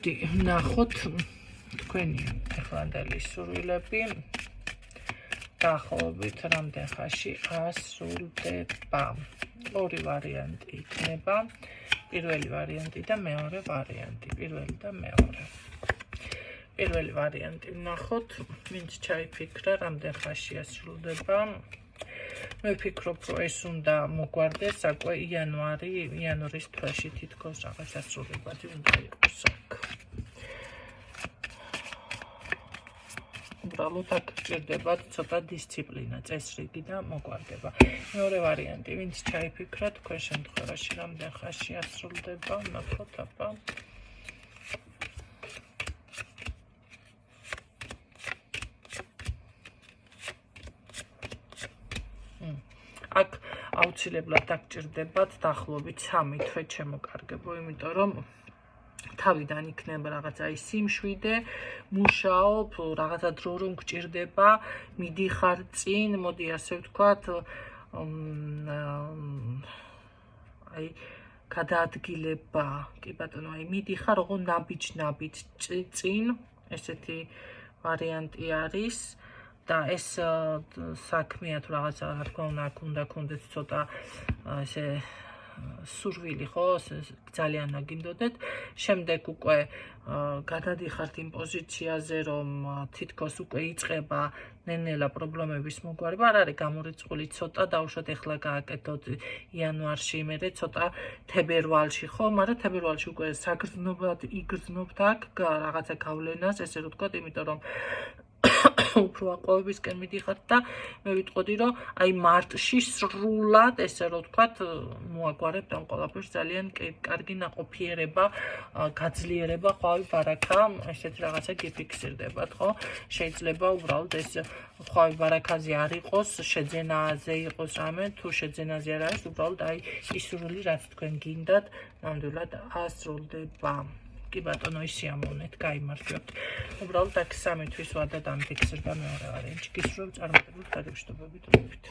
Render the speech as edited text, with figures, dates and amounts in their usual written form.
ნახოთ თქვენი ეხლანდელი სურვილები დაახლოებით რამდენ ხანში ასრულდება. ორი ვარიანტი იქნება. პირველი ვარიანტი და მეორე ვარიანტი. პირველი ვარიანტი ვნახოთ, ვინც ჩაიფიქრა რამდენ ხანში ასრულდება. მე ვფიქრობ, რომ ეს უნდა მოგვარდეს საკვე იანვრის თვეში თითქოს რაღაც ასრულებადი უნდა იყოს აქ. უბრალოდ აქ გჭირდებათ ცოტა დისციპლინა, წესრიგი და მოგვარდება. მეორე ვარიანტი, ვინც ჩაიფიქრა თქვენ შემთხვევაში რამდენ ხანში ასრულდება, ვნახოთ აბა. აქ აუცილებლად დაგჭირდებათ დაახლოებით 3 თვე ჩემოკარგებო, იმიტომ რომ თავიდან იქნება რაღაცა ის სიმშვიდე, მუშაობ, რაღაცა დრო რომ გჭირდება, მიდიხარ წინ, მოდი ასე ვთქვათ, აი გადაადგილება, კი ბატონო, აი მიდიხარ ოღონდ ნაბიჯ წინ, ესეთი ვარიანტი არის. და ეს საქმეა თუ რაღაცა რა თქმა უნდა აქ უნდა გქონდეს ცოტა ესე სურვილი ხო ძალიან ნაგინდოდეთ შემდეგ უკვე გადადიხართ იმ პოზიციაზე რომ თითქოს უკვე იწყება ნენელა პრობლემების მოგვარება არ არის გამორიცხული ცოტა დავუშვათ ეხლა გააკეთოთ იანვარში მერე ცოტა თებერვალში ხო მაგრამ თებერვალში უკვე საგრძნობად იგრძნობთ აქ რაღაცა გავლენას ესე რომ ვთქვათ იმიტომ რომ უფრო აყვავებისკენ მიდიხართ და მე ვიტყოდი რომ აი მარტში სრულად ესე რომ ვთქვათ მოაგვარებთ ამ ყველაფერს ძალიან კარგი ნაყოფიერება გაძლიერება ხვავი ბარაქა ესეთ რაღაცა გიფიქსირდებათ ხო შეიძლება უბრალოდ ეს ხვავი ბარაქაზე არ იყოს შეძენაზე იყოს რამე თუ შეძენაზე არ არის უბრალოდ აი ის სურვილი რაც თქვენ გინდათ ნამდვილად ასრულდება კი ბატონო ისი ამოვნეთ, გაიმართლებთ. უბრალოდ აქ 3 თვის ვადა დამიფიქსირდა მეორე ვარიანტში. გისურვებთ წარმატებულ გადამშტობებით.